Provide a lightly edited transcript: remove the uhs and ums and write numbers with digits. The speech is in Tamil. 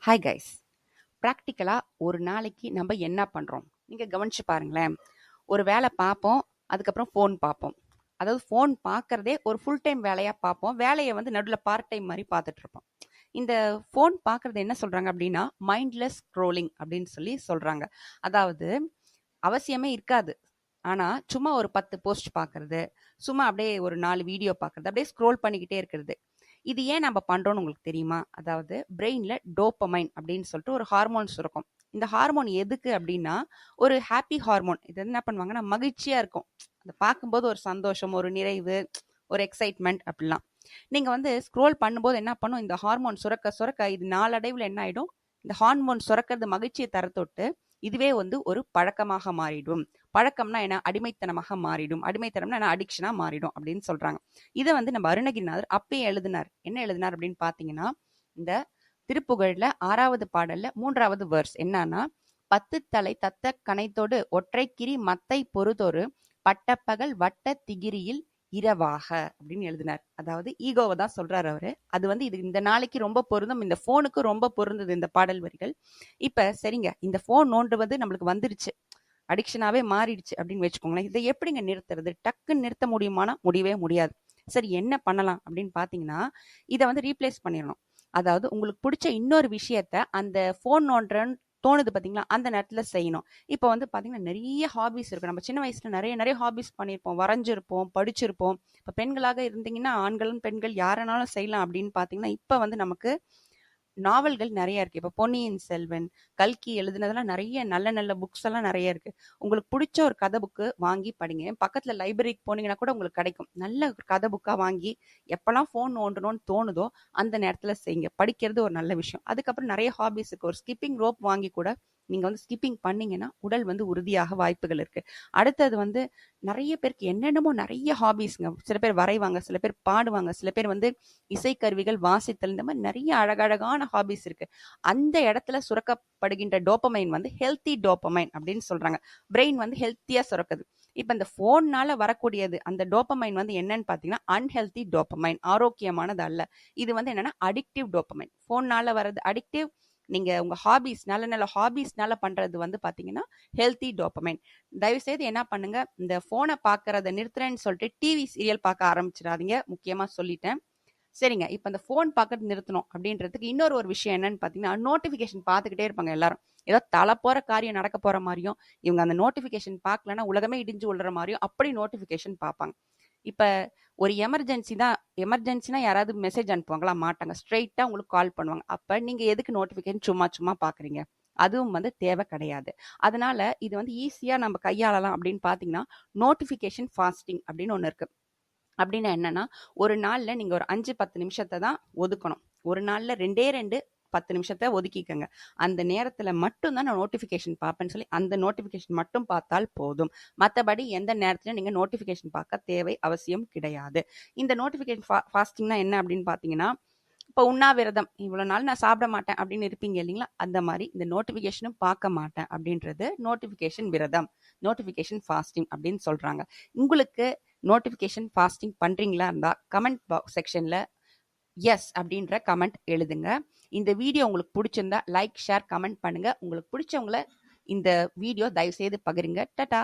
Hi guys. ப்ராக்டிக்கலா ஒரு நாளைக்கு நம்ம என்ன பண்றோம்? நீங்க கவனிச்சு பாருங்களேன். ஒரு வேலை பார்ப்போம், அதுக்கப்புறம் ஃபோன் பார்ப்போம். அதாவது ஃபோன் பார்க்கறதே ஒரு ஃபுல் டைம் வேலையா பார்ப்போம். வேலைய வந்து நடுவுல பார்ட் டைம் மாரி பார்த்துட்டு இருப்போம். இந்த ஃபோன் பார்க்கறது என்ன சொல்றாங்க அப்படின்னா, மைண்ட்லெஸ் ஸ்க்ரோலிங் அப்படின்னு சொல்லி சொல்றாங்க. அதாவது அவசியமே இருக்காது. ஆனா, சும்மா ஒரு 10 போஸ்ட் பார்க்கறது, சும்மா அப்படியே ஒரு 4 வீடியோ பார்க்கறது, அப்படியே ஸ்க்ரோல் பண்ணிக்கிட்டே இருக்கிறது. இது ஏன் நம்ம பண்றோம்னு உங்களுக்கு தெரியுமா? அதாவது பிரெயின்ல டோப்பமைன் அப்படின்னு சொல்லிட்டு ஒரு ஹார்மோன் சுரக்கும். இந்த ஹார்மோன் எதுக்கு அப்படின்னா, ஒரு ஹாப்பி ஹார்மோன். இது என்ன பண்ணுவாங்கன்னா, மகிழ்ச்சியா இருக்கும். அத பார்க்கும்போது ஒரு சந்தோஷம், ஒரு நிறைவு, ஒரு எக்ஸைட்மென்ட் அப்படிலாம். நீங்க வந்து ஸ்க்ரோல் பண்ணும்போது என்ன பண்ணும், இந்த ஹார்மோன் சுரக்க சுரக்க இது நாளடைவுல என்ன ஆயிடும், இந்த ஹார்மோன் சுரக்கிறது மகிழ்ச்சியை தரத்தொட்டு, இதுவே வந்து ஒரு பழக்கமாக மாறிடும். பழக்கம்னா என்ன? அடிமைத்தனமாக மாறிடும். அடிமைத்தனம்னா என்ன? அடிக்ஷனா மாறிடும் அப்படின்னு சொல்றாங்க. இத வந்து நம்ம அருணகிரிநாதர் அப்பயே எழுதினார். என்ன எழுதினார் அப்படின்னு பார்த்தீங்கன்னா, இந்த திருப்புகழ்ல 6வது பாடல்ல 3வது வெர்ஸ் என்னன்னா, "பத்து தலை தத்த கணைத்தொடு ஒற்றைக் கிரி மத்தை பொறுதொரு பட்டப்பகல் வட்டத் திகிரியில் இரவாக" அப்படின்னு எழுதினார். அதாவது ஈகோவ தான் சொல்றாரு அவரு. அது வந்து இது இந்த நாளைக்கு ரொம்ப பொருந்தும். இந்த ஃபோனுக்கு ரொம்ப பொருந்தது இந்த பாடல் வரிகள். இப்ப சரிங்க, இந்த ஃபோன் நோண்டுவது நம்மளுக்கு வந்துருச்சு. அடிக்ஷனாவே மாறிடுச்சு அப்படின்னு வச்சுக்கோங்களேன். இதை எப்படிங்க நிறுத்துறது? டக்குன்னு நிறுத்த முடியுமானா முடியவே முடியாது. சரி, என்ன பண்ணலாம் அப்படின்னு பார்த்தீங்கன்னா, இதை வந்து ரீப்ளேஸ் பண்ணிடணும். அதாவது உங்களுக்கு பிடிச்ச இன்னொரு விஷயத்த அந்த ஃபோன் நோண்டுறன்னு தோணுது பார்த்தீங்களா, அந்த நேரத்துல செய்யணும். இப்போ வந்து பார்த்தீங்கன்னா நிறைய ஹாபிஸ் இருக்கு. நம்ம சின்ன வயசுல நிறைய நிறைய ஹாபிஸ் பண்ணியிருப்போம். வரைஞ்சிருப்போம், படிச்சிருப்போம். இப்போ பெண்களாக இருந்தீங்கன்னா ஆண்களும் பெண்கள் யாரனாலும் செய்யலாம் அப்படின்னு பார்த்தீங்கன்னா, இப்போ வந்து நமக்கு நாவல்கள் நெறைய இருக்கு. இப்ப பொன்னியின் செல்வன், கல்கி எழுதினதெல்லாம் நெறைய நல்ல நல்ல புக்ஸ் எல்லாம் நெறைய இருக்கு. உங்களுக்கு புடிச்ச ஒரு கதை புக்கு வாங்கி படிங்க. பக்கத்துல லைப்ரரிக்கு போனீங்கன்னா கூட உங்களுக்கு கிடைக்கும். நல்ல ஒரு கதை புக்கா வாங்கி எப்பலாம் ஃபோன் நோண்டணும்னு தோணுதோ அந்த நேரத்துல செய்யுங்க. படிக்கிறது ஒரு நல்ல விஷயம். அதுக்கப்புறம் நெறைய ஹாபிஸ் இருக்கு. ஒரு ஸ்கிப்பிங் ரோப் வாங்கி கூட நீங்க வந்து ஸ்கிப்பிங் பண்ணீங்கன்னா உடல் வந்து உறுதியாக வாய்ப்புகள் இருக்கு. அடுத்தது வந்து நெறைய பேருக்கு என்னென்னமோ நெறைய ஹாபிஸ்ங்க. சில பேர் வரைவாங்க, சில பேர் பாடுவாங்க, சில பேர் வந்து இசைக்கருவிகள் வாசித்தல், இந்த மாதிரி நிறைய அழகழகான ஹாபிஸ் இருக்கு. அந்த இடத்துல சுரக்கப்படுகின்ற டோப்பமைன் வந்து ஹெல்த்தி டோப்பமைன் அப்படின்னு சொல்றாங்க. பிரெயின் வந்து ஹெல்த்தியா சுரக்குது. இப்ப இந்த போன்னால வரக்கூடியது அந்த டோப்பமைன் வந்து என்னன்னு பாத்தீங்கன்னா அன்ஹெல்தி டோப்பமைன், ஆரோக்கியமானது அல்ல. இது வந்து என்னன்னா அடிக்டிவ் டோப்பமைன். போன்னால வர்றது அடிக்டிவ். நீங்க உங்க ஹாபிஸ் நல்ல நல்ல ஹாபிஸ்னால பண்றது வந்து பாத்தீங்கன்னா ஹெல்த்தி டோப்பமைன். தயவு செய்து என்ன பண்ணுங்க, இந்த போனை பாக்குறத நிறுத்துறேன்னு சொல்லிட்டு டிவி சீரியல் பார்க்க ஆரம்பிச்சிடாதீங்க. முக்கியமா சொல்லிட்டேன். சரிங்க. இப்ப அந்த ஃபோன் பார்க்கறது நிறுத்தணும் அப்படின்றதுக்கு இன்னொரு ஒரு விஷயம் என்னன்னு பார்த்தீங்கன்னா, நோட்டிஃபிகேஷன் பார்த்துக்கிட்டே இருப்பாங்க எல்லாரும். ஏதோ போற காரியம் நடக்க போற மாரியும், இவங்க அந்த நோட்டிஃபிகேஷன் பார்க்கலன்னா உலகமே இடிஞ்சு விழுற மாரியும் அப்படி நோட்டிஃபிகேஷன் பார்ப்பாங்க. இப்ப ஒரு எமர்ஜென்சினா யாராவது மெசேஜ் அனுப்புவாங்களா? மாட்டாங்க. ஸ்ட்ரெயிட்டா உங்களுக்கு கால் பண்ணுவாங்க. அப்ப நீங்க எதுக்கு நோட்டிஃபிகேஷன் சும்மா சும்மா பார்க்குறீங்க? அதுவும் வந்து தேவை கிடையாது. அதனால இது வந்து ஈஸியா நம்ம கையாளலாம் அப்படின்னு பார்த்தீங்கன்னா, நோட்டிஃபிகேஷன் ஃபாஸ்டிங் அப்படின்னு ஒண்ணு இருக்கு. அப்படின்னா என்னன்னா, ஒரு நாள்ல நீங்க ஒரு 5, 10 நிமிஷத்த தான் ஒதுக்கணும். ஒரு நாள்ல 2 10 நிமிஷத்த ஒதுக்கிக்கங்க. அந்த நேரத்துல மட்டும் தான் நான் நோட்டிஃபிகேஷன் பார்ப்பேன்னு சொல்லி, அந்த நோட்டிஃபிகேஷன் மட்டும் பார்த்தால் போதும். மத்தபடி எந்த நேரத்திலும் நீங்க நோட்டிஃபிகேஷன் பார்க்க தேவை அவசியம் கிடையாது. இந்த நோட்டிஃபிகேஷன் ஃபாஸ்டிங்னா என்ன அப்படின்னு பார்த்தீங்கன்னா, இப்போ உண்ணாவிரதம், இவ்வளவு நாள் நான் சாப்பிட மாட்டேன் அப்படின்னு இருப்பீங்க இல்லைங்களா? அந்த மாதிரி இந்த நோட்டிஃபிகேஷனும் பார்க்க மாட்டேன் அப்படின்றது நோட்டிஃபிகேஷன் விரதம், நோட்டிஃபிகேஷன் ஃபாஸ்டிங் அப்படின்னு சொல்றாங்க. உங்களுக்கு நோட்டிஃபிகேஷன் ஃபாஸ்டிங் பண்றீங்களா இருந்தா கமெண்ட் பாக்ஸ் செக்ஷன்ல எஸ் அப்படின்ற கமெண்ட் எழுதுங்க. இந்த வீடியோ உங்களுக்கு பிடிச்சிருந்தா லைக், ஷேர், கமெண்ட் பண்ணுங்க. உங்களுக்கு பிடிச்சவங்கள இந்த வீடியோ தயவு செய்து பகிருங்க. டாடா.